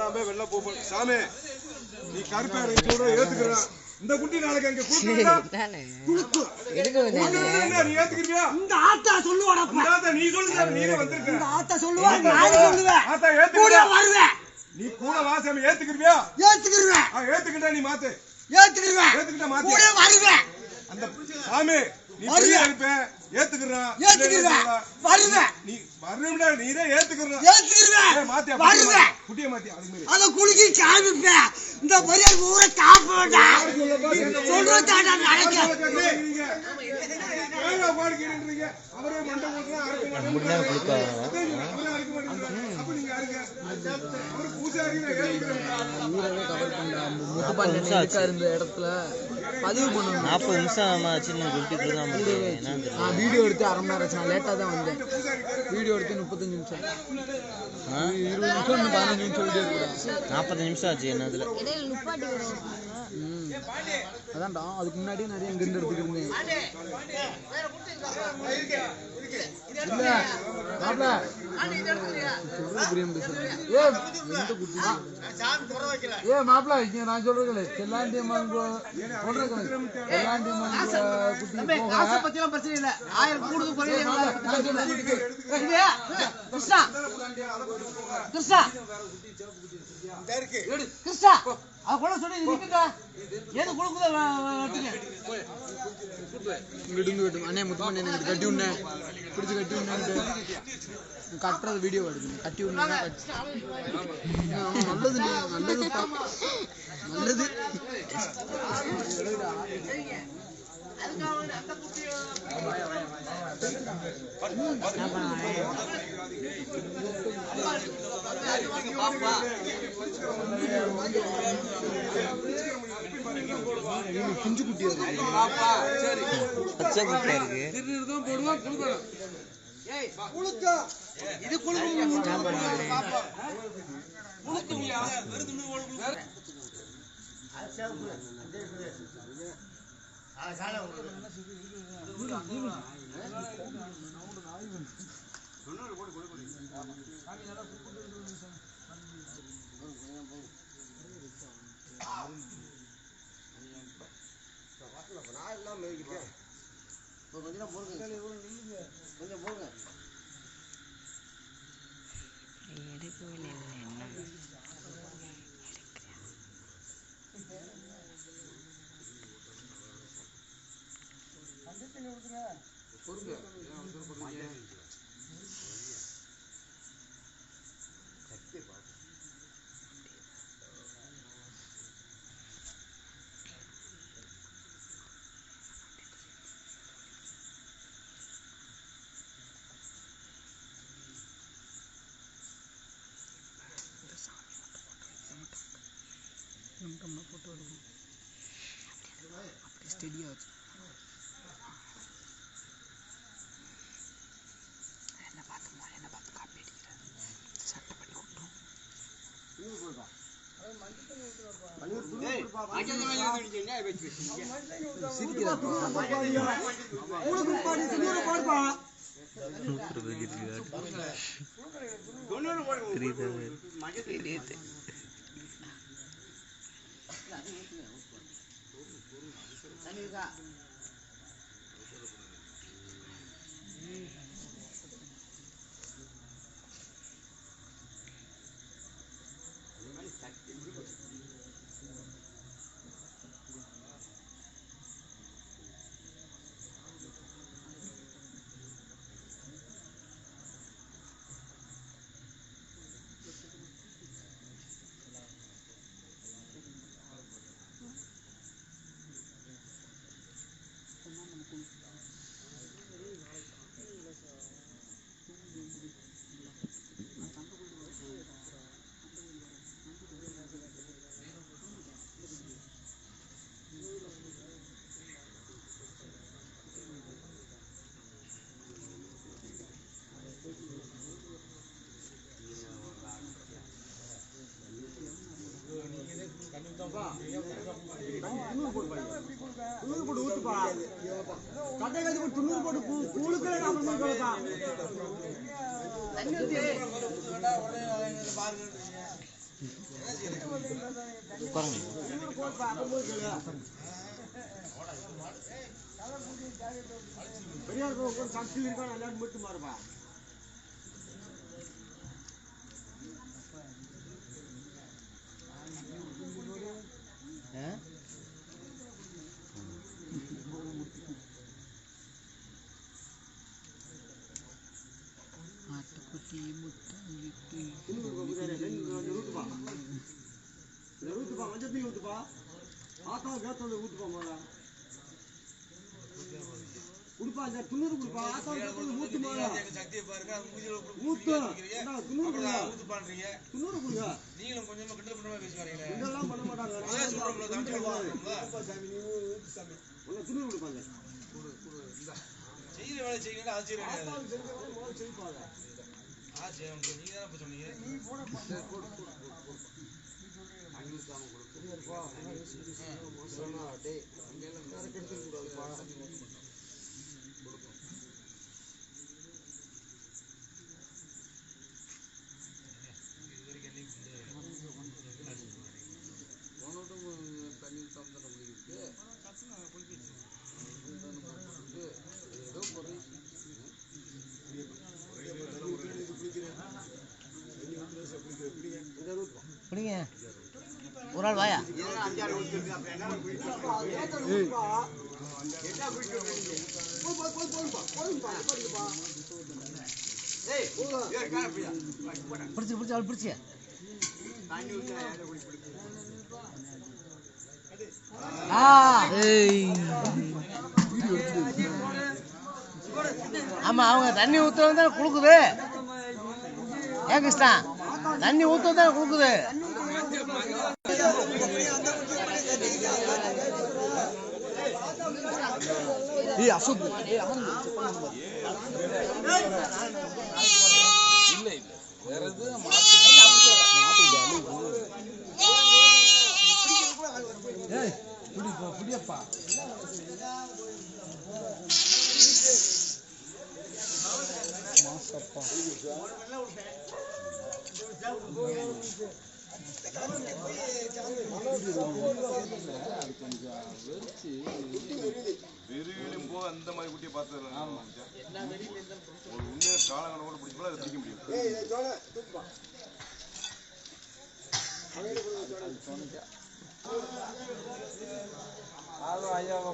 இல்லாம வெள்ள போ சாமி நீ கருப்பா சொல்ற ஏத்துக்கறேன் இந்த குட்டி நாளைக்கு அங்க குடுக்குறடா நீ ஏத்துக்கிறியா இந்த ஆத்தா சொல்லுவாடா ஆத்தா நீ சொல்லுடா நீ வந்திருக்க இந்த ஆத்தா சொல்லுவா நான் சொல்லுவேன் ஆத்தா ஏத்துக்க கூட வருவே நீ கூட வா சாமி ஏத்துக்கிறியா ஏத்துக்கிறேன் ஏத்துக்கிட்டா நீ மாத்து ஏத்துக்கிறேன் ஏத்துக்கிட்டா மாத்து கூட வருவே அந்த சாமி நீ பெரிய இருப்ப ஏத்துக்கறேன் வருவே நீ வரணும்டா நீதே ஏத்துக்கறேன் மாத்தியா வருவே குட்டிய மாத்தியா அது மாதிரி அத குளிக்கி காமிப்ப இந்த பெரிய ஊரை காப்படா சொல்றதாடா நடக்குது ஏங்க பாடுறீங்க அவரே மண்டை போடுறா அறுக்க மாட்டேன் அப்ப நீங்க யாருங்க அவர் பூசாரினா ஏத்துக்கறேன் ஊரவே கவர் பண்றா முத்துப்பாண்டி இருக்காரு இந்த இடத்துல பதிவு பண்ணுங்க 40 நிமிஷம் ஆமா சின்ன குட்டி தான் நான் வீடியோ எடுத்து அரை மணி நேரம் ஆச்சு லேட்டா தான் வந்தேன் வீடியோ எடுத்து 35 நிமிஷம் 20 நிமிஷம் 15 நிமிஷம் வீடியோ எடுத்து 40 நிமிஷம் ஆச்சு என்னதுல இடையில நிப்பாட்டி அதான்டா அதுக்கு முன்னாடி நிறைய இங்க இருந்து எடுத்துக்கிட்டேன் இல்ல மாப்ள ஏ மாப்ள இங்க நான் சொல்றேன் செல்லாண்டி மங்க சொல்றேன் செல்லாண்டி மங்க குட்டி காசு பத்திலாம் பிரச்சனை இல்ல 1000 கூடுது குறையல கிருஷ்ணா கிருஷ்ணா கிருஷ்ணா அவ கூட சொல்லி நிக்குங்க ஏது குளுக்குத வட்டிங்க விடுங்க விடுங்க அண்ணே முத்துமண்ணே எனக்கு கட்டி உண்ணே பிடிச்சு கட்டி உண்ணே கட்டறது வீடியோ எடுக்கணும் கட்டி உண்ணே நல்லது நல்லது நல்லது குஞ்சு குட்டியா பச்சை குட்டியா இருக்கு போடுவான் குடுக்கணும் ஏய் குளுக்க இது குளுக்கும் குளுக்குமியா வெறுது ஓடுங்க சால கொஞ்சம் போடுங்க கொஞ்சம் போடுங்க எடுக்கவே फोटो स्टेडिया ஒரு ஆள் வாயா பிடிச்சி ஆள் பிடிச்சி ஆமா அவங்க தண்ணி ஊத்துறது தான் குளுக்குது ஏன் கிருஷ்ணா தண்ணி ஊத்துறது தான் குளுக்குது அந்த மாதிரி குட்டியை பார்த்து ஒரு உண்மையை காலங்களை கூட பிடிச்சா அதை பிடிக்க முடியும். ஐயாவை